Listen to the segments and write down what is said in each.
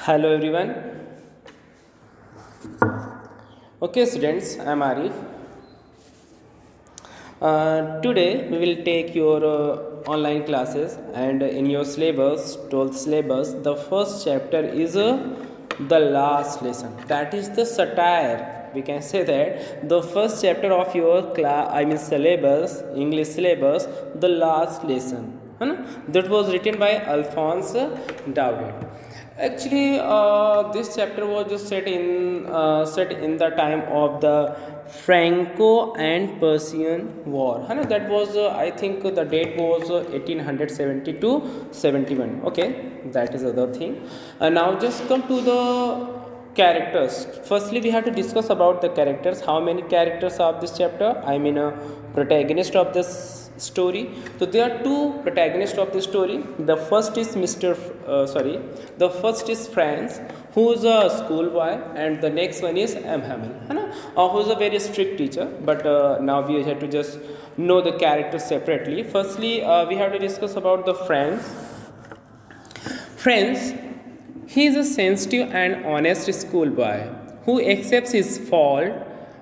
Hello everyone. Okay, students, I'm Arif. Today we will take your online classes, and in your syllabus, 12th syllabus, the first chapter is the last lesson. That is the satire. We can say that the first chapter of your syllabus, English syllabus, the last lesson. है ना? That was written by Alphonse Daudet. Actually, this chapter was just set in the time of the Franco and Persian War. है ना? That was I think the date was 1872 71. Okay, that is other thing. Now just come to the characters. Firstly, we have to discuss about the characters. How many characters of this chapter? I mean, a protagonist of this story. So there are two protagonists of the story. The first is the first is Franz, who is a schoolboy, and the next one is M. Hamel, है ना? Who is a very strict teacher. But now we have to just know the characters separately. Firstly, we have to discuss about the Franz. Franz, he is a sensitive and honest schoolboy who accepts his fault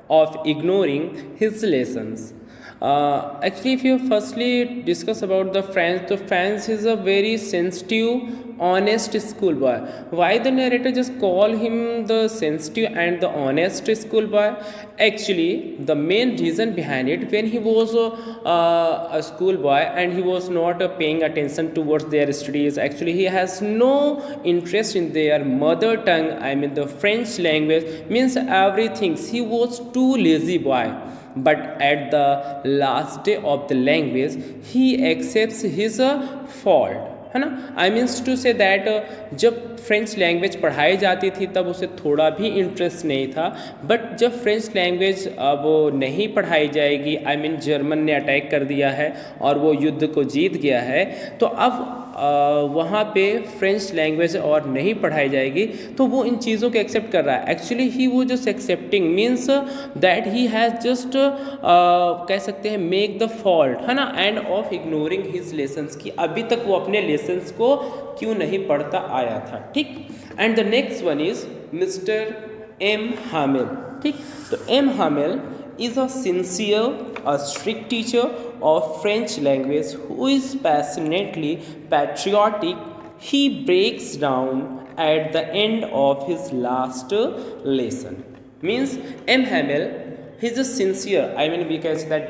of ignoring his lessons. Actually, if you firstly discuss about the Franz is a very sensitive, honest schoolboy. Why the narrator just call him the sensitive and the honest schoolboy? Actually, the main reason behind it, when he was a schoolboy and he was not paying attention towards their studies, actually he has no interest in their mother tongue. I mean the French language, means everything. He was too lazy boy. But at the last day of the language, he accepts his fault, है ना? I means to say that जब French language पढ़ाई जाती थी तब उसे थोड़ा भी इंटरेस्ट नहीं था. बट जब फ्रेंच लैंग्वेज अब नहीं पढ़ाई जाएगी, आई मीन जर्मन ने अटैक कर दिया है और वो युद्ध को जीत गया है, तो अब वहाँ पे फ्रेंच लैंग्वेज और नहीं पढ़ाई जाएगी, तो वो इन चीज़ों को एक्सेप्ट कर रहा है. एक्चुअली ही वो just accepting means that he has just कह सकते हैं मेक द फॉल्ट, है ना, end of ignoring his lessons, की अभी तक वो अपने लेसन्स को क्यों नहीं पढ़ता आया था. ठीक. And the next one is mister M Hamel. ठीक. तो M Hamel is a sincere, a strict teacher of French language who is passionately patriotic. He breaks down at the end of his last lesson. Means M. Hamel, he is a sincere, I mean we can say that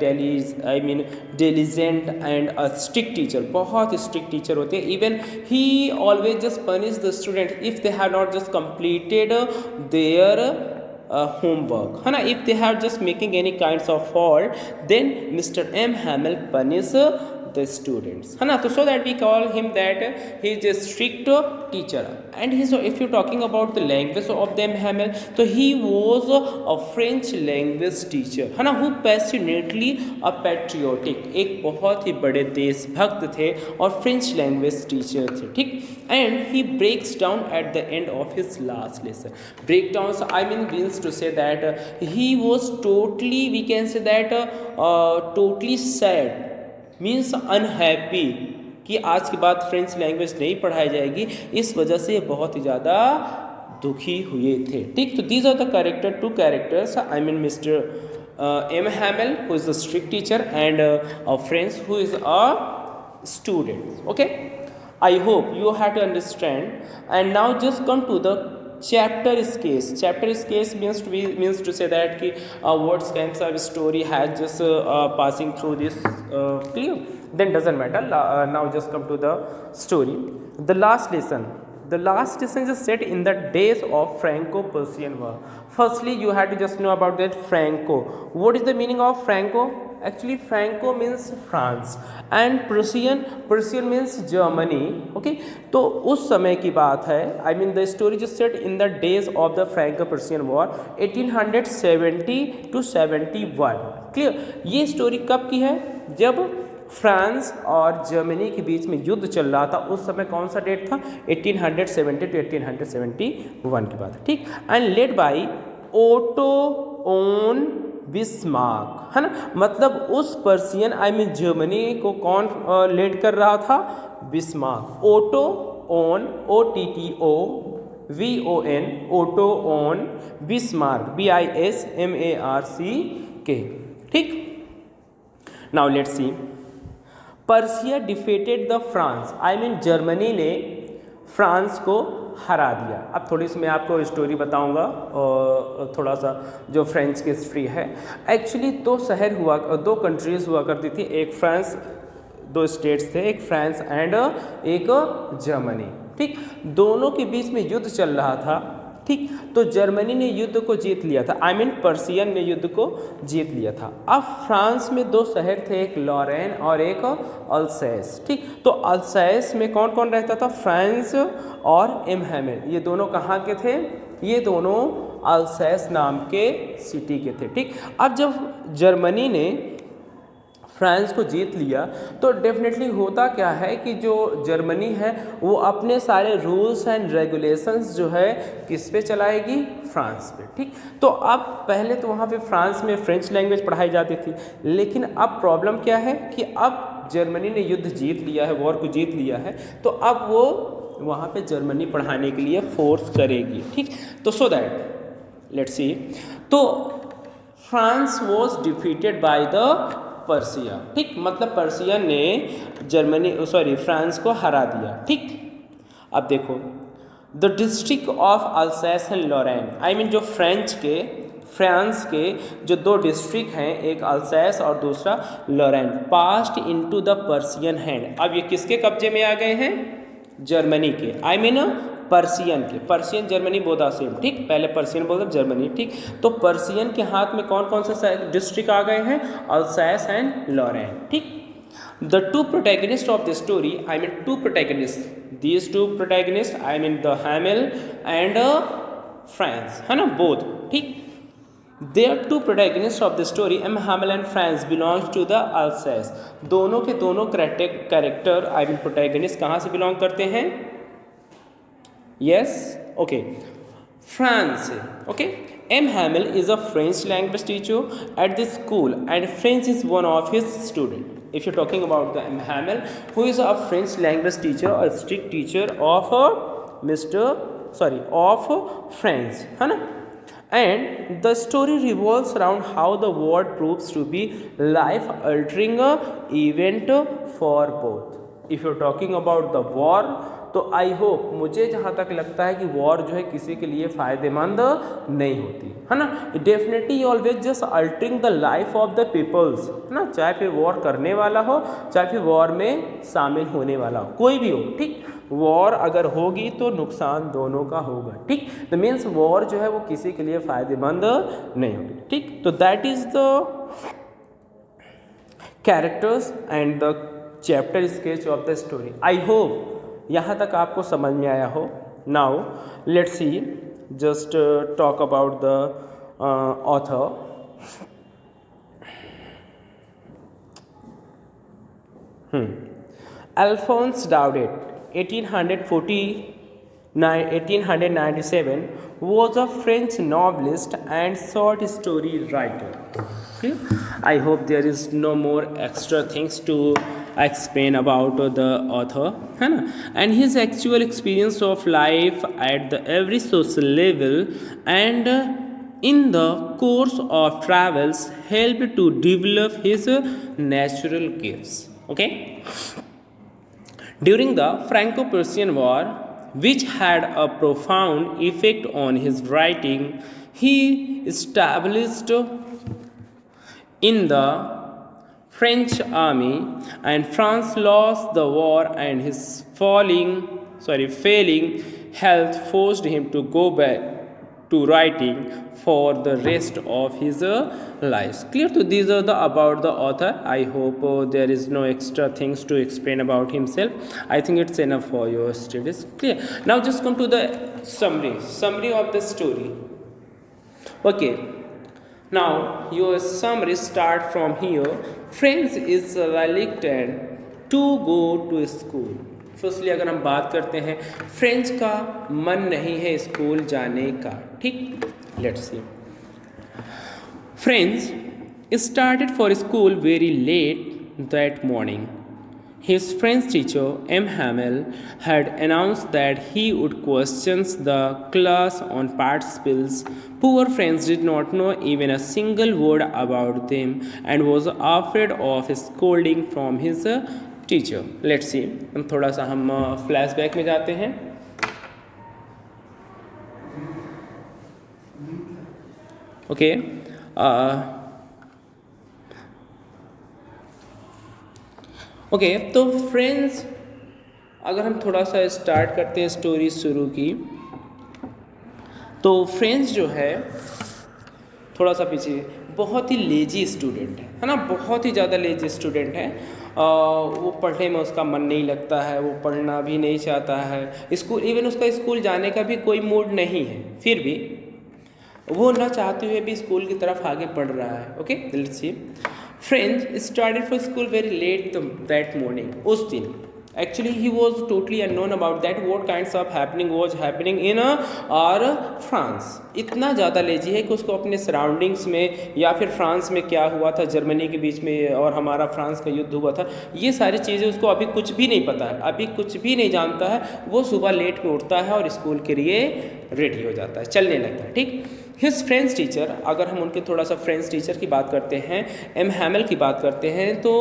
diligent and a strict teacher. बहुत strict teacher होते हैं. Even he always just punish the student if they have not just completed their homework, है ना. If they have just making any kinds of fault, then Mr. M. Hamel punish the students, है ना. तो so that we call him that he is a strict teacher. And he, so if you're talking about the language of the M. Hamel, so he was a French language teacher, है ना, who passionately a patriotic, एक बहुत ही बड़े देशभक्त थे और French language teacher थे. ठीक. And he breaks down at the end of his last lesson. Breakdowns, I mean means to say that he was totally, we can say that totally sad, means unhappy, कि आज के बाद French language नहीं पढ़ाई जाएगी. इस वजह से बहुत ही ज़्यादा दुखी हुए थे. ठीक. तो these are the two characters, I mean mister M Hamel who is a strict teacher and a French who is a student. Okay, I hope you have to understand. And now just come to the chapter case. Chapter case means to say that ki what kinds of story has just passing through this clear, then doesn't matter. Now just come to the story. The last lesson is set in the days of Franco-Prussian War. Firstly, you have to just know about that Franco. What is the meaning of Franco? Actually, Franco means France and Prussian means Germany. Okay, तो उस समय की बात है. I mean the story just set in the days of the Franco-Prussian War 1870 to 71. Clear? ये story कब की है? जब फ्रांस और जर्मनी के बीच में युद्ध चल रहा था. उस समय कौन सा डेट था? 1870 to 1871 की बात है. ठीक. And led by Otto von Bismarck, है ना. मतलब उस पर्सियन, आई मीन जर्मनी को कौन लीड कर रहा था? Bismarck. Otto von, OTTO VON, Otto von Bismarck, BISMARC, ठीक। Now let's see, Persia defeated the France, I mean Germany ने फ्रांस को हरा दिया। अब थोड़ी सी मैं आपको स्टोरी बताऊंगा और थोड़ा सा जो फ्रेंच की हिस्ट्री है। एक्चुअली दो कंट्रीज हुआ करती थी, एक फ्रांस, दो स्टेट्स थे, एक फ्रांस एंड एक जर्मनी, ठीक। दोनों के बीच में युद्ध चल रहा था, ठीक। तो जर्मनी ने युद्ध को जीत लिया था, आई मीन पर्सियन ने युद्ध को जीत लिया था। अब फ्रांस में दो शहर थे, एक लॉरेन और एक अल्सैस, ठीक। तो अल्सैस में कौन कौन रहता था? फ्रांस और एमहेमेल, ये दोनों कहाँ के थे? ये दोनों अल्सैस नाम के सिटी के थे, ठीक। अब जब जर्मनी ने फ्रांस को जीत लिया तो डेफिनेटली होता क्या है कि जो जर्मनी है वो अपने सारे रूल्स एंड रेगुलेशंस जो है किस पे चलाएगी? फ्रांस पे, ठीक। तो अब पहले तो वहाँ पे फ्रांस में फ्रेंच लैंग्वेज पढ़ाई जाती थी, लेकिन अब प्रॉब्लम क्या है कि अब जर्मनी ने युद्ध जीत लिया है, वॉर को जीत लिया है, तो अब वो वहाँ पे जर्मनी पढ़ाने के लिए फोर्स करेगी, ठीक। तो सो दैट लेट्स सी, तो France was defeated by the Persia, ठीक। मतलब पर्सियन ने फ्रांस को हरा दिया, ठीक। अब देखो, the district of Alsace and Lorraine, I mean जो फ्रांस के जो दो डिस्ट्रिक्ट हैं, एक अल्सैस और दूसरा Lorraine, passed into the Prussian hand. अब ये किसके कब्जे में आ गए हैं? जर्मनी के, आई मीन पर्सियन के। Persian Germany both are same, ठीक। पहले पर्सियन बोलते जर्मनी, ठीक। तो पर्सियन के हाथ में कौन कौन से डिस्ट्रिक्ट आ गए हैं? अल्सैस एंड लॉरेन, ठीक। The two protagonist of the story, I mean two protagonist, these two protagonist, I mean the Hamel and France, है ना, बोथ, ठीक। They are two protagonists of the story. Hamel and Franz belongs to the Alsace. दोनों के दोनों character, I mean protagonist, कहाँ से belong करते हैं? Yes, okay. France, okay. M. Hamel is a French language teacher at this school, and French is one of his students. If you're talking about the M. Hamel, who is a French language teacher, a strict teacher of of French, है ना? And the story revolves around how the war proves to be life-altering event for both. If you're talking about the war, तो I hope, मुझे जहाँ तक लगता है कि war जो है किसी के लिए फ़ायदेमंद नहीं होती, है ना। Definitely always just altering the life of the peoples, है ना, चाहे फिर वॉर करने वाला हो, चाहे फिर वॉर में शामिल होने वाला हो, कोई भी हो, ठीक। वॉर अगर होगी तो नुकसान दोनों का होगा, ठीक। द मीन्स वॉर जो है वो किसी के लिए फ़ायदेमंद नहीं होगी, ठीक। तो that is the characters and the chapter sketch of the story. I hope यहाँ तक आपको समझ में आया हो। Now let's C, just talk about the author. Alphonse Daudet, 1897, was a French novelist and short story writer. Okay? I hope there is no more extra things to explain about the author, है ना? And his actual experience of life at the every social level and in the course of travels helped to develop his natural gifts. Okay? During the Franco-Prussian War, which had a profound effect on his writing, he established in the French army, and France lost the war, and his failing health forced him to go back to writing for the rest of his life. Clear? So these are about the author. I hope there is no extra things to explain about himself. I think it's enough for your studies. Clear? Now just come to the summary of the story. Okay. Now your summary start from here. Friends is reluctant to go to school. Firstly अगर हम बात करते हैं, French का मन नहीं है school जाने का, ठीक। Let's see, French started for school very let that morning His French teacher, M. Hamel, had announced that he would question the class on participles. Poor Franz did not know even a single word about them and was afraid of scolding from his teacher. Let's see. हम थोड़ा सा हम flashback में जाते हैं. Okay. Okay तो friends, अगर हम थोड़ा सा स्टार्ट करते हैं स्टोरी शुरू की, तो फ्रेंड्स जो है थोड़ा सा पीछे, बहुत ही लेजी स्टूडेंट है ना, बहुत ही ज़्यादा लेजी स्टूडेंट है. वो पढ़ने में उसका मन नहीं लगता है, वो पढ़ना भी नहीं चाहता है, स्कूल इवन उसका स्कूल जाने का भी कोई मूड नहीं है, फिर भी वो ना चाहते हुए भी स्कूल की तरफ आगे बढ़ रहा है. Okay, let's see. Franz started for school very late that morning. उस दिन actually he was totally unknown about that what kinds of happening was happening in और फ्रांस. इतना ज़्यादा लेजी है कि उसको अपने सराउंडिंग्स में या फिर फ्रांस में क्या हुआ था, जर्मनी के बीच में और हमारा फ्रांस का युद्ध हुआ था, ये सारी चीज़ें उसको अभी कुछ भी नहीं पता है, अभी कुछ भी नहीं जानता है. वो सुबह लेट में उठता है और स्कूल के लिए रेडी हो जाता है, चलने लगता है. ठीक. हिज फ्रेंच टीचर, अगर हम उनके थोड़ा सा फ्रेंच टीचर की बात करते हैं, एम हैमल की बात करते हैं, तो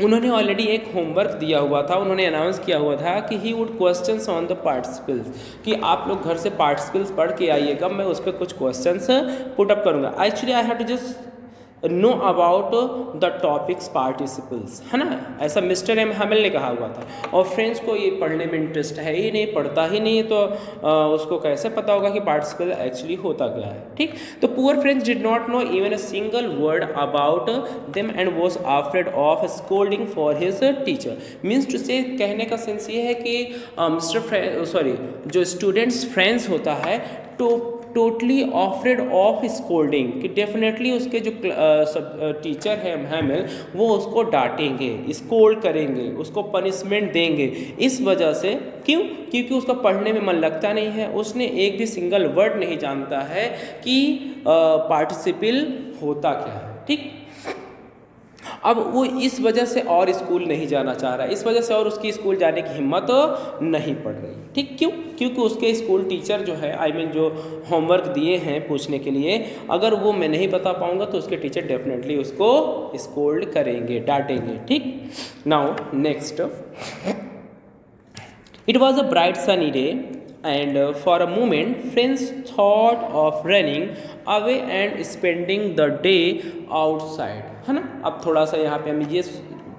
उन्होंने ऑलरेडी एक होमवर्क दिया हुआ था. उन्होंने अनाउंस किया हुआ था कि he would questions on the participles, कि आप लोग घर से पार्टिसिपल्स पढ़ के आइएगा, मैं उस पर कुछ क्वेश्चंस पुट अप करूँगा. Actually I have to just know about the topics participles, है ना, ऐसा मिस्टर एम हैमल ने कहा हुआ था. और फ्रेंड्स को ये पढ़ने में इंटरेस्ट है ही नहीं, पढ़ता ही नहीं, तो उसको कैसे पता होगा कि पार्टिसिपल एक्चुअली होता क्या है. ठीक. तो poor friends did not know even a single word about them and was afraid of scolding for his teacher. Means to say, कहने का सेंस ये है कि जो स्टूडेंट्स फ्रेंड्स होता है तो टोटली ऑफ्रेड ऑफ स्कोल्डिंग, कि डेफिनेटली उसके जो टीचर है हैमल, वो उसको डांटेंगे, स्कोल्ड करेंगे, उसको पनिशमेंट देंगे. इस वजह से, क्यों? क्योंकि उसका पढ़ने में मन लगता नहीं है, उसने एक भी सिंगल वर्ड नहीं जानता है कि पार्टिसिपल होता क्या है. ठीक. अब वो इस वजह से और स्कूल नहीं जाना चाह रहा है, इस वजह से और उसकी स्कूल जाने की हिम्मत नहीं पड़ रही. ठीक. क्यों? क्योंकि उसके स्कूल टीचर जो है, जो होमवर्क दिए हैं पूछने के लिए, अगर वो मैं नहीं बता पाऊंगा तो उसके टीचर डेफिनेटली उसको स्कोल्ड करेंगे, डांटेंगे. ठीक. Now next. It was a bright sunny day and for a moment Franz thought of running away and spending the day outside, है ना. अब थोड़ा सा यहाँ पे हमें ये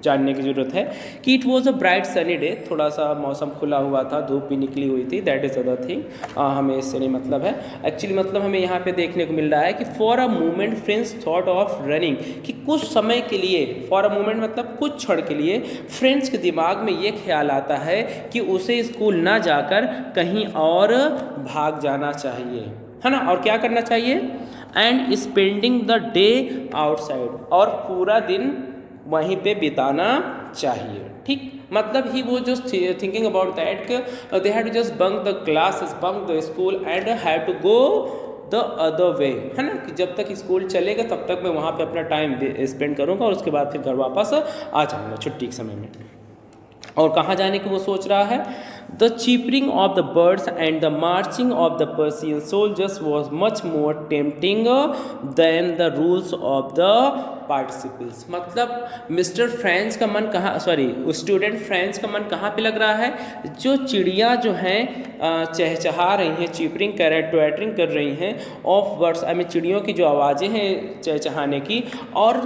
जानने की ज़रूरत है कि it was a bright sunny day, थोड़ा सा मौसम खुला हुआ था, धूप भी निकली हुई थी, दैट इज़ अदर थिंग. हमें इससे नहीं मतलब है. एक्चुअली मतलब हमें यहाँ पे देखने को मिल रहा है कि for a moment friends thought of running, कि कुछ समय के लिए, फॉर अ मोमेंट मतलब कुछ क्षण के लिए फ्रेंड्स के दिमाग में ये ख्याल आता है कि उसे स्कूल ना जाकर कहीं और भाग जाना चाहिए, है ना, और क्या करना चाहिए, and spending the day outside, और पूरा दिन वहीं पे बिताना चाहिए. ठीक. मतलब ही वो just thinking about that they had to just bunk the classes, bunk the school and had to go the other way, है ना, कि जब तक स्कूल चलेगा तब तक मैं वहाँ पे अपना टाइम स्पेंड करूँगा और उसके बाद फिर घर वापस आ जाऊँगा छुट्टी के समय में. और कहाँ जाने की वो सोच रहा है? The chirping of the birds and the marching of the Prussian soldiers was much more tempting than the rules of the participles. मतलब मिस्टर फ्रेंच का मन कहाँ, स्टूडेंट फ्रेंच का मन कहाँ पे लग रहा है? जो चिड़िया जो हैं चहचहा रही हैं, चीपरिंग कर रहे हैं, ट्वेटरिंग कर रही हैं ऑफ बर्ड्स, चिड़ियों की जो आवाज़ें हैं चहचहाने की, और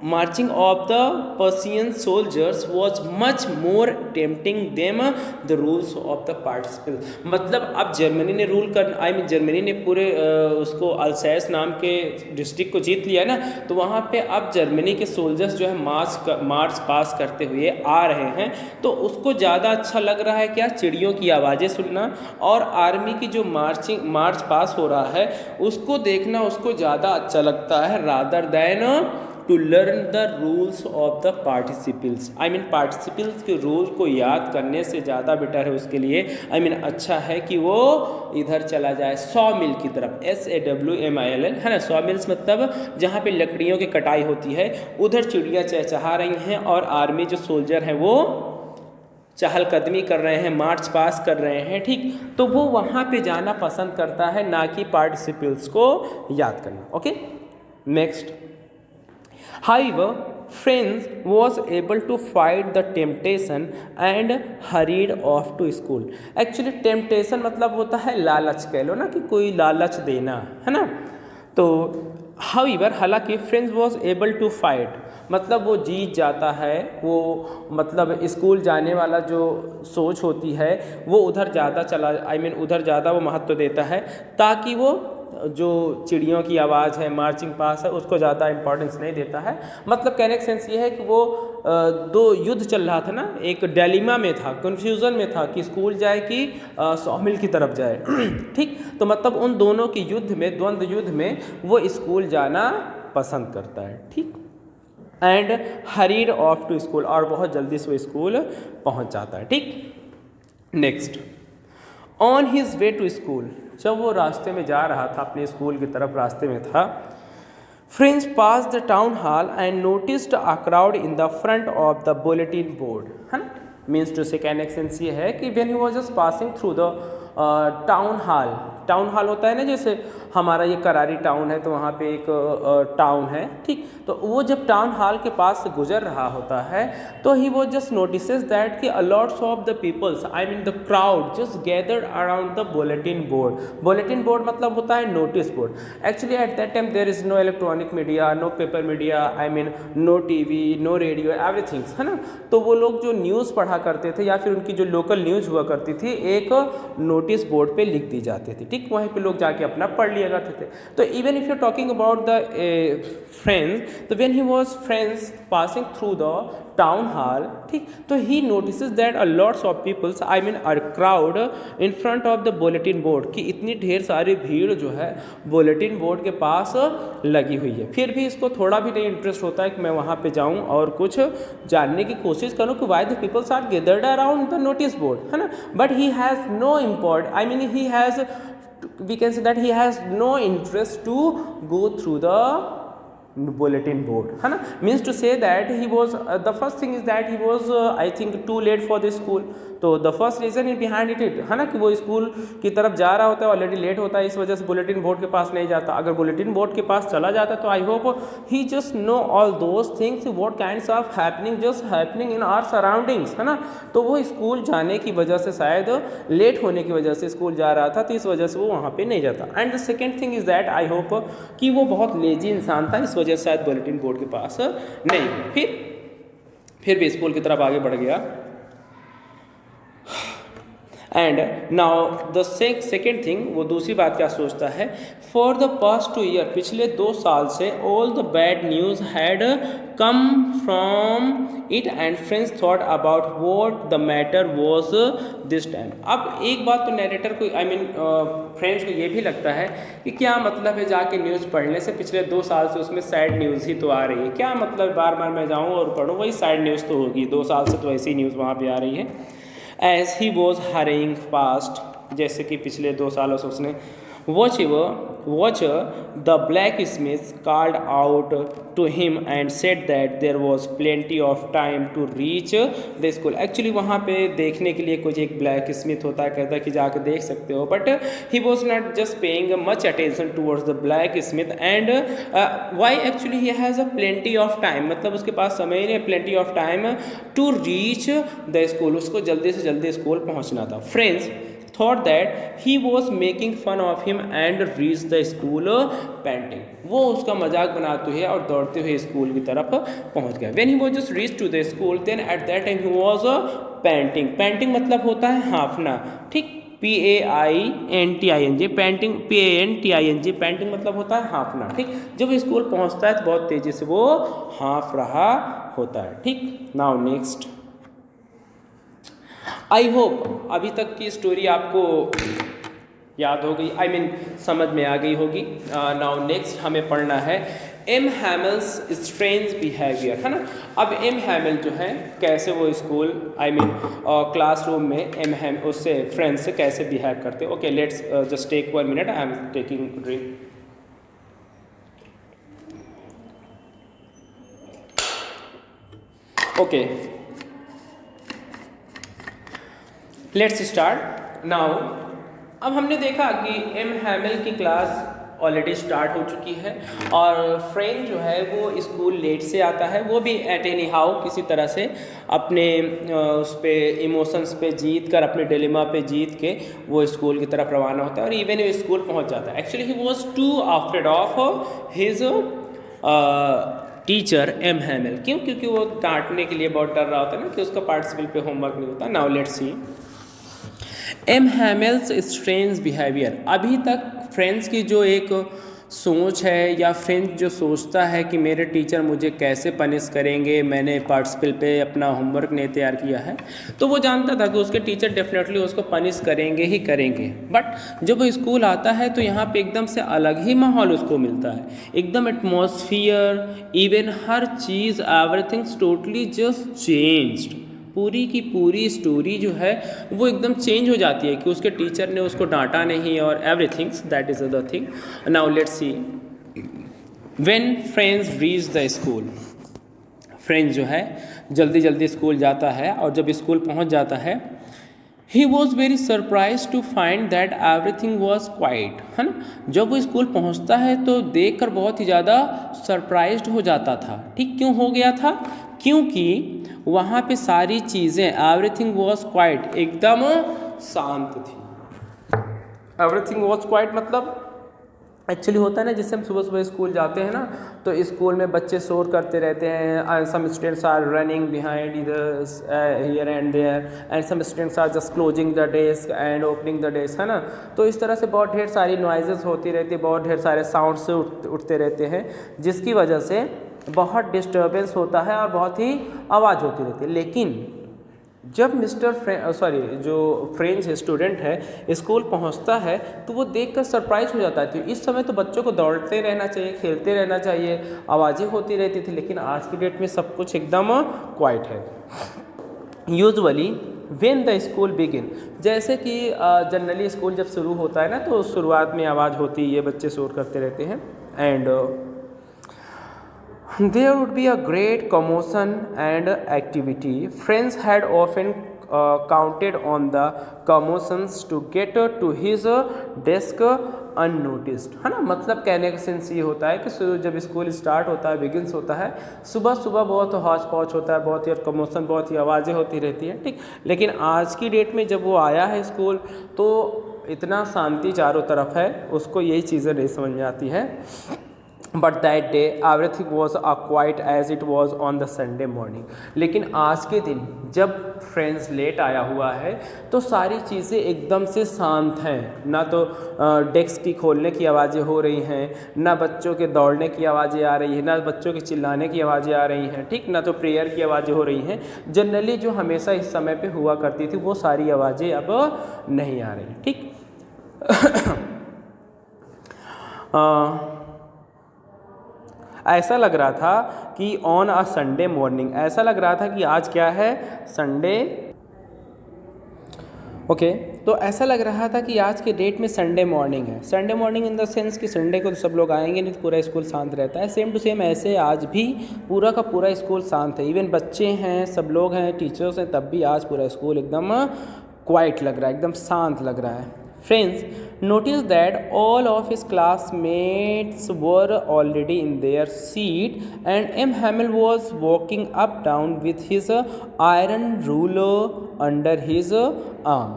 marching of the Persian soldiers was much more tempting them the rules of the participles. मतलब अब जर्मनी ने रूल कर जर्मनी ने पूरे उसको अल्सैस नाम के डिस्ट्रिक्ट को जीत लिया ना, तो वहाँ पे अब जर्मनी के सोल्जर्स जो है मार्च पास करते हुए आ रहे हैं, तो उसको ज़्यादा अच्छा लग रहा है क्या? चिड़ियों की आवाज़ें सुनना और आर्मी की जो मार्च पास हो रहा है उसको देखना उसको ज़्यादा अच्छा लगता है, rather than to learn the rules of the participles. I mean participles के रूल को याद करने से ज़्यादा बेटर है उसके लिए, आई मीन अच्छा है कि वो इधर चला जाए सॉ मिल की तरफ, SAWMILL है ना। सॉ मिल्स मतलब जहाँ पे लकड़ियों की कटाई होती है, उधर चिड़ियाँ चहचहा रही हैं और आर्मी जो सोल्जर हैं वो चहलकदमी कर रहे हैं, मार्च पास कर रहे हैं, ठीक। तो वो वहाँ पे जाना पसंद करता है, ना कि पार्टिसिपल्स को याद करना। Okay, next. However, Franz was able to fight the temptation and hurried off to school. Actually, temptation मतलब होता है लालच, कह लो ना कि कोई लालच देना, है ना। तो however, हालांकि Franz was able to fight मतलब वो जीत जाता है, वो मतलब स्कूल जाने वाला जो सोच होती है वो उधर ज़्यादा चला, आई मीन उधर ज़्यादा वो महत्व देता है, ताकि वो जो चिड़ियों की आवाज़ है, मार्चिंग पास है, उसको ज़्यादा इंपॉर्टेंस नहीं देता है। मतलब कहने का सेंस ये है कि वो दो युद्ध चल रहा था ना, एक डायलेमा में था, कन्फ्यूज़न में था कि स्कूल जाए कि सॉमिल की तरफ जाए ठीक। तो मतलब उन दोनों के युद्ध में, द्वंद्व युद्ध में वो स्कूल जाना पसंद करता है, ठीक। And hurried off to school, और बहुत जल्दी से वो स्कूल पहुंच जाता है, ठीक। Next, on his way to school, जब वो रास्ते में जा रहा था, अपने स्कूल की तरफ रास्ते में था, French pass the town hall and noticed a crowd in the front of the bulletin board, है ना। मीन्स टू से कहने का सेंस ये है कि when he was just passing through the town hall, town hall होता है ना, जैसे हमारा ये करारी टाउन है तो वहाँ पे एक टाउन है, ठीक। तो वो जब टाउन हॉल के पास से गुजर रहा होता है तो ही वो जस्ट नोटिसेस दैट कि a lots of the peoples, I mean the crowd just gathered around the bulletin board. Bulletin board मतलब होता है notice board. Actually at that time there is no electronic media, no paper media, I mean no TV, no radio, everything, है ना। तो वो लोग जो news पढ़ा करते थे या फिर उनकी जो लोकल न्यूज़ हुआ करती थी, एक नोटिस बोर्ड पे लिख दी जाती थी, ठीक। वहीं पे लोग जाके अपना पढ़ लिया करते थे। तो even if you talking about the friends, तो when he was friends passing through the town hall, ठीक, तो he notices that a lots of peoples, I mean a crowd in front of the bulletin board, कि इतनी ढेर सारी भीड़ जो है बुलेटिन बोर्ड के पास लगी हुई है। फिर भी इसको थोड़ा भी नहीं इंटरेस्ट होता है कि मैं वहाँ पे जाऊँ और कुछ जानने की कोशिश करूँ कि why the peoples are gathered around the notice board, है ना। But he has no import, I mean he has, we can say that he has no interest to go through the bulletin board, है ना। means to say that he was the first thing is that he was I think too late for the school। तो the first reason is behind it, है ना, कि वो school की तरफ जा रहा होता है, ऑलरेडी लेट होता है, इस वजह से बुलेटिन बोर्ड के पास नहीं जाता। अगर बुलेटिन बोर्ड के पास चला जाता तो I hope he just know all those things, what kinds of happening just happening in our surroundings, है ना। तो वो स्कूल जाने की वजह से, शायद लेट होने की वजह से स्कूल जा रहा था, तो इस वजह से वो वहाँ पर नहीं जाता। And the second thing is that I hope कि वो बहुत लेजी इंसान था, इस वजह से शायद बुलेटिन बोर्ड के पास नहीं गया। फिर भी स्कूल की तरफ आगे बढ़ गया। And now the second thing, वो दूसरी बात क्या सोचता है, फॉर द पास्ट 2 ईयर, पिछले 2 साल से, all the bad news had come from it and friends thought about what the matter was this time. अब एक बात तो नैरेटर को, आई मीन फ्रेंड्स को ये भी लगता है कि क्या मतलब है जाके न्यूज़ पढ़ने से, पिछले 2 साल से उसमें सैड न्यूज़ ही तो आ रही है, क्या मतलब बार बार मैं जाऊँ और पढ़ूँ, वही सैड न्यूज़ तो होगी, 2 साल से तो ऐसी न्यूज़ वहाँ पे आ रही है। As he was hurrying past, जैसे कि पिछले 2 सालों से उसने watcher the blacksmith called out to him and said that there was plenty of time to reach the school। Actually वहाँ पे देखने के लिए कुछ एक ब्लैक स्मिथ होता है, कहता है कि जाकर देख सकते हो, but he was not just paying much attention towards the blacksmith and why actually he has a plenty of time, मतलब उसके पास समय नहीं, plenty of time to reach the school, उसको जल्दी से जल्दी स्कूल पहुँचना था। Friends thought that he was making fun of him and reached the school panting। वो उसका मजाक बनाते हुए और दौड़ते हुए स्कूल की तरफ पहुंच गया। When he was just reached to the school, then at that time he was panting। panting मतलब होता है हाँफना, ठीक, PAINTING, पैंटिंग PANTING, पैंटिंग मतलब होता है हाँफना, ठीक। जब स्कूल पहुंचता है तो बहुत तेजी से वो हाँफ रहा होता है, ठीक। नाउ नेक्स्ट, आई होप अभी तक की स्टोरी आपको याद हो गई, आई मीन समझ में आ गई होगी। नाउ नेक्स्ट हमें पढ़ना है एम हैमल्स स्ट्रेंज बिहेवियर, है ना। अब एम हैमल जो है कैसे वो स्कूल क्लासरूम में एम हैम उससे फ्रेंड्स से कैसे बिहेव करते। Okay, let's just take 1 minute, I am taking drink. Okay, let's start now. अब हमने देखा कि एम हैमल की क्लास ऑलरेडी स्टार्ट हो चुकी है और फ्रेंड जो है वो स्कूल लेट से आता है, वो भी एट एनी हाउ किसी तरह से अपने उस पे इमोशंस पे जीत कर, अपने डिलेमा पे जीत के वो स्कूल की तरफ रवाना होता है और इवन वो स्कूल पहुंच जाता है। Actually he was too afraid of his teacher M Hamel. क्यों? क्योंकि वो डांटने के लिए बहुत डर रहा होता है ना कि उसका पार्टिसिपल पे होमवर्क नहीं होता। Now let's see M Hamel's strange behaviour. अभी तक फ्रेंड्स की जो एक सोच है या फ्रेंड्स जो सोचता है कि मेरे टीचर मुझे कैसे पनिश करेंगे, मैंने पार्टिसिपल पे अपना होमवर्क नहीं तैयार किया है, तो वो जानता था कि उसके टीचर डेफिनेटली उसको पनिश करेंगे ही करेंगे। बट जब वो स्कूल आता है तो यहाँ पे एकदम से अलग ही माहौल उसको मिलता है, एकदम एटमॉस्फियर, इवन हर चीज़, एवरीथिंग्स टोटली जस्ट चेंज्ड। पूरी की पूरी स्टोरी जो है वो एकदम चेंज हो जाती है कि उसके टीचर ने उसको डांटा नहीं और everything's, that is the thing. Now let's see when friends reach the school. Friends जो है जल्दी जल्दी स्कूल जाता है और जब स्कूल पहुंच जाता है, he was very surprise to find that everything was quite, है ना। जब वो स्कूल पहुंचता है तो देखकर बहुत ही ज़्यादा सरप्राइज्ड हो जाता था। ठीक, क्यों हो गया था? क्योंकि वहाँ पे सारी चीज़ें, एवरीथिंग वॉज क्वाइट, एकदम शांत थी। एवरीथिंग वॉज क्वाइट मतलब एक्चुअली होता है ना, जिससे हम सुबह सुबह स्कूल जाते हैं ना, तो स्कूल में बच्चे शोर करते रहते हैं, some students are running behind इधर here and there and some students are just closing the desk and opening the desk, है ना। तो इस तरह से बहुत ढेर सारी नॉइजेस होती रहती है, बहुत ढेर सारे साउंड से उठते रहते हैं, जिसकी वजह से बहुत डिस्टर्बेंस होता है और बहुत ही आवाज़ होती रहती है। लेकिन जब जो फ्रेंच स्टूडेंट है स्कूल पहुंचता है तो वो देखकर सरप्राइज हो जाता है। तो इस समय तो बच्चों को दौड़ते रहना चाहिए, खेलते रहना चाहिए, आवाज़ें होती रहती थी, लेकिन आज की डेट में सब कुछ एकदम क्वाइट है। Usually when the school begin, जैसे कि जनरली स्कूल जब शुरू होता है ना तो शुरुआत में आवाज़ होती है, बच्चे शोर करते रहते हैं, and there would be a great commotion and activity. Friends had often counted on the commotions to get to his desk unnoticed, है ना। मतलब कहने का सेंस ये होता है कि जब स्कूल स्टार्ट होता है, बिगिंस होता है, सुबह सुबह बहुत हौच पौच होता है, बहुत ही कमोशन, बहुत ही आवाज़ें होती रहती हैं, ठीक। लेकिन आज की डेट में जब वो आया है स्कूल तो इतना शांति चारों तरफ है, उसको यही चीज़ें नहीं समझ में आती है। But that day everything was quite as it was on the Sunday morning. लेकिन आज के दिन जब फ्रेंड्स लेट आया हुआ है तो सारी चीज़ें एकदम से शांत हैं, ना तो डेस्क की खोलने की आवाज़ें हो रही हैं, ना बच्चों के दौड़ने की आवाज़ें आ रही हैं, ना बच्चों के चिल्लाने की आवाज़ें आ रही हैं, ठीक, ना तो प्रेयर की आवाज़ें हो रही हैं। जनरली जो हमेशा इस समय पे हुआ करती थी वो सारी आवाज़ें अब नहीं आ रही, ठीक। ऐसा लग रहा था कि ऑन अ संडे मॉर्निंग, ऐसा लग रहा था कि आज क्या है, संडे। ओके, तो ऐसा लग रहा था कि आज के डेट में संडे मॉर्निंग है। Sunday morning in the sense कि संडे को तो सब लोग आएंगे नहीं तो पूरा स्कूल शांत रहता है। सेम टू सेम ऐसे आज भी पूरा का पूरा स्कूल शांत है, इवन बच्चे हैं, सब लोग हैं, टीचर्स हैं, तब भी आज पूरा स्कूल एकदम क्वाइट लग रहा है, एकदम शांत लग रहा है। Friends noticed that all of his classmates were already in their seat and M. Hamel was walking up down with his iron ruler under his arm.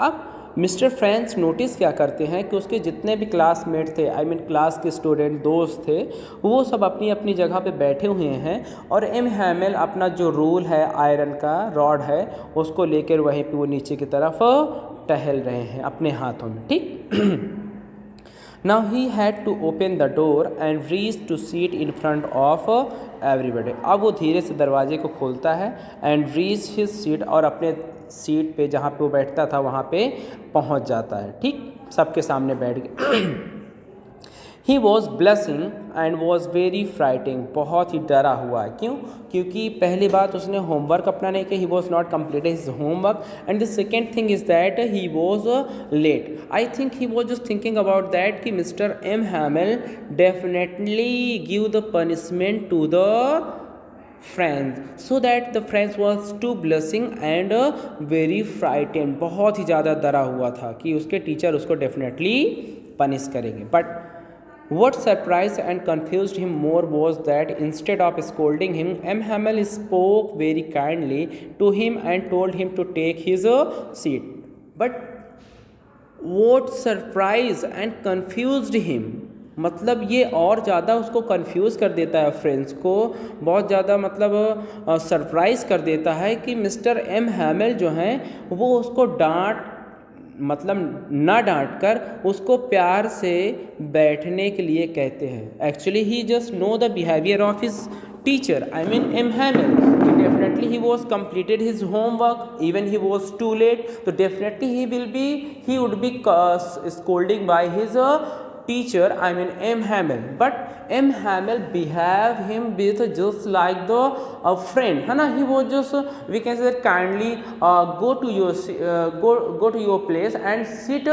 अब मिस्टर फ्रेंच नोटिस क्या करते हैं कि उसके जितने भी क्लासमेट थे, आई मीन क्लास के स्टूडेंट, दोस्त थे, वो सब अपनी अपनी जगह पे बैठे हुए हैं और एम हैमल अपना जो रूल है, आयरन का रॉड है, उसको लेकर वहीं पे वो नीचे की तरफ टहल रहे हैं अपने हाथों में, ठीक। Now he had to open the door and reach to seat in front of everybody. अब वो धीरे से दरवाजे को खोलता है and reach his seat, और अपने सीट पे जहाँ पे वो बैठता था वहाँ पे पहुँच जाता है, ठीक, सबके सामने बैठ गया। He was blushing and was very frightening, बहुत ही डरा हुआ है। क्यों? क्योंकि पहली बात उसने होमवर्क अपना नहीं किया, he was not completed his homework, and the second thing is that he was late. I think he was just thinking about that कि mister M Hamel definitely give the punishment to the friends, so that the friends was too blushing and very frightened, बहुत ही ज़्यादा डरा हुआ था कि उसके teacher उसको definitely punish करेंगे। But what surprised and confused him more was that instead of scolding him, M. Hamill spoke very kindly to him and told him to take his seat. But what surprised and confused him, मतलब ये और ज़्यादा उसको confuse कर देता है, friends को बहुत ज़्यादा मतलब सरप्राइज़ कर देता है कि मिस्टर एम हैमिल जो हैं वो उसको ना डांट कर उसको प्यार से बैठने के लिए कहते हैं। Actually he just know the behaviour of his teacher, I mean M Hamill, definitely he was completed his homework, even he was too late, so definitely he would be scolding by his teacher, I mean M. Hamill. But M. Hamill behave him with just like the friend, है ना? He was just we can say that kindly go to your place and sit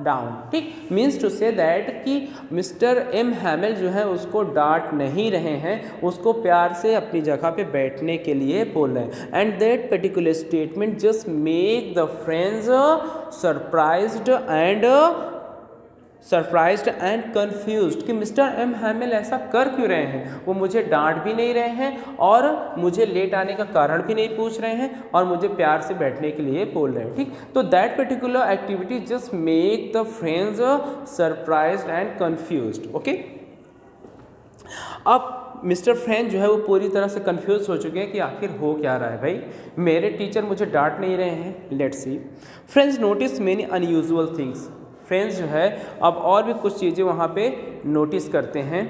down, ठीक, means to say that कि mister M हैमिल जो है उसको डांट नहीं रहे हैं, उसको प्यार से अपनी जगह पे बैठने के लिए बोल रहे हैं। And that particular statement just make the friends surprised and confused कि मिस्टर एम हैमिल ऐसा कर क्यों रहे हैं, वो मुझे डांट भी नहीं रहे हैं और मुझे लेट आने का कारण भी नहीं पूछ रहे हैं और मुझे प्यार से बैठने के लिए बोल रहे हैं, ठीक। तो that particular activity just make the friends surprised and confused, okay. अब मिस्टर फ्रेंड जो है वो पूरी तरह से कंफ्यूज हो चुके हैं कि आखिर हो क्या रहा है भाई, मेरे टीचर मुझे डांट नहीं रहे हैं। Let's see, friends notice many unusual things. Friends जो है अब और भी कुछ चीज़ें वहाँ पे नोटिस करते हैं।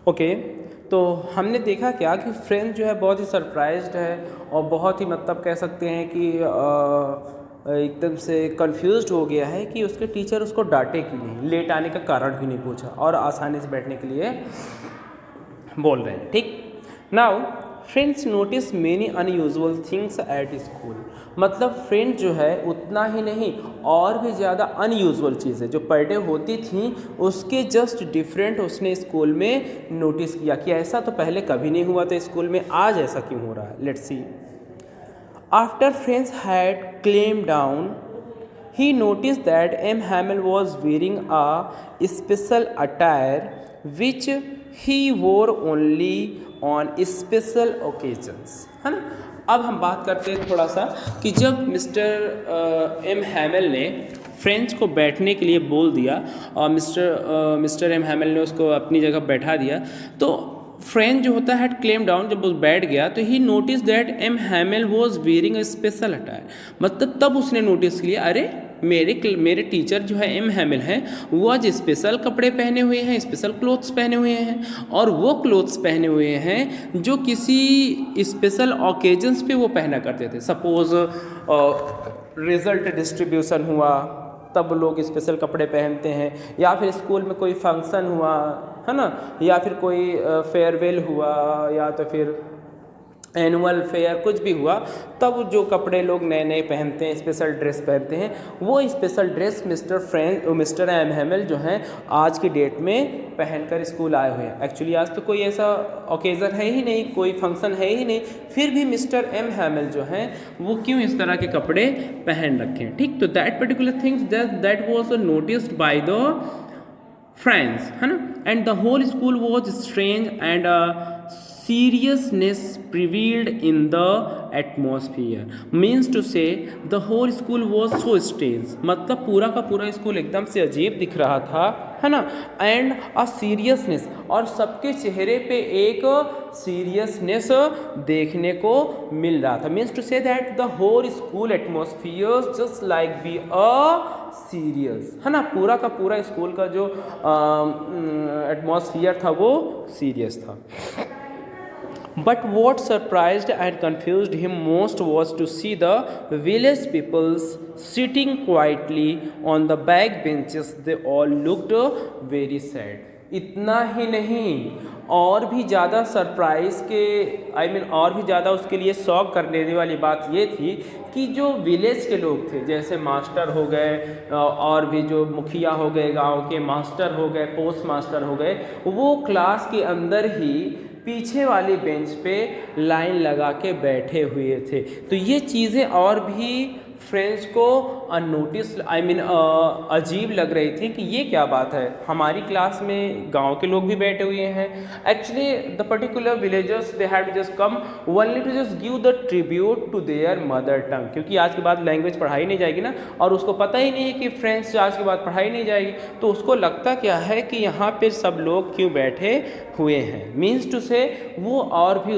ओके, तो हमने देखा क्या कि फ्रेंड्स जो है बहुत ही सरप्राइज्ड है और बहुत ही मतलब कह सकते हैं कि एकदम से कंफ्यूज्ड हो गया है कि उसके टीचर उसको डांटे क्यों नहीं, लेट आने का कारण भी नहीं पूछा और आसानी से बैठने के लिए बोल रहे हैं, ठीक। Now friends notice many unusual things at school, मतलब फ्रेंड जो है उतना ही नहीं और भी ज़्यादा अनयूजुअल चीज़ें जो पर डे होती थी उसके जस्ट डिफरेंट उसने स्कूल में नोटिस किया कि ऐसा तो पहले कभी नहीं हुआ था स्कूल में, आज ऐसा क्यों हो रहा है। Let's see, after friends had claim down he noticed that M. Hamill was wearing a special attire which he wore only on special occasions, है ना। अब हम बात करते हैं थोड़ा सा कि जब मिस्टर एम हैमिल ने फ्रेंड्स को बैठने के लिए बोल दिया और मिस्टर एम हैमिल ने उसको अपनी जगह बैठा दिया, तो फ्रेंड जो होता है क्लेम डाउन, जब वो बैठ गया तो he notice that M Hamel was wearing a special attire, मतलब तब उसने नोटिस किया अरे मेरे टीचर जो है एम हैमिल हैं वो आज स्पेशल कपड़े पहने हुए हैं, स्पेशल क्लोथ्स पहने हुए हैं और वो क्लोथ्स पहने हुए हैं जो किसी स्पेशल ओकेजन्स पे वो पहना करते थे। सपोज रिजल्ट डिस्ट्रीब्यूशन हुआ तब लोग स्पेशल कपड़े पहनते हैं, या फिर स्कूल में कोई फंक्शन हुआ है ना, या फिर कोई फेयरवेल हुआ या तो फिर एनुअल फेयर कुछ भी हुआ, तब जो कपड़े लोग नए नए पहनते हैं, स्पेशल ड्रेस पहनते हैं, वो स्पेशल मिस्टर एम हैमिल जो हैं आज की डेट में पहनकर स्कूल आए हुए हैं। एक्चुअली आज तो कोई ऐसा ओकेज़न है ही नहीं, कोई फंक्शन है ही नहीं, फिर भी मिस्टर एम हैमिल जो हैं वो क्यों इस तरह के कपड़े पहन रखे हैं, ठीक। तो that particular things that was noticed by the friends, है ना, and the whole school was strange and seriousness prevailed in the atmosphere, means to say the whole school was so strange, मतलब पूरा का पूरा स्कूल एकदम से अजीब दिख रहा था, है ना, एंड अ सीरियसनेस, और सबके चेहरे पे एक सीरियसनेस देखने को मिल रहा था। Means to say that the whole school atmosphere just like be a serious, है ना, पूरा का पूरा स्कूल का जो एटमॉस्फियर था वो सीरियस था। But what surprised and confused him most was to see the village peoples sitting quietly on the back benches. They all looked very sad. इतना ही नहीं, और भी ज़्यादा सरप्राइज के और भी ज़्यादा उसके लिए शॉक कर देने वाली बात ये थी कि जो विलेज के लोग थे, जैसे मास्टर हो गए और भी जो मुखिया हो गए, गांव के मास्टर हो गए, पोस्ट मास्टर हो गए, वो क्लास के अंदर ही पीछे वाली बेंच पे लाइन लगा के बैठे हुए थे। तो ये चीज़ें और भी फ्रेंड्स को अननोटिस अजीब लग रही थी कि ये क्या बात है, हमारी क्लास में गांव के लोग भी बैठे हुए हैं। Actually the particular villagers they had just come only to just give the tribute to their mother tongue, क्योंकि आज के बाद लैंग्वेज पढ़ाई नहीं जाएगी ना, और उसको पता ही नहीं है कि फ्रेंड्स आज के बाद पढ़ाई नहीं जाएगी, तो उसको लगता क्या है कि यहाँ पे सब लोग क्यों बैठे हुए हैं, मीन्स टू से वो और भी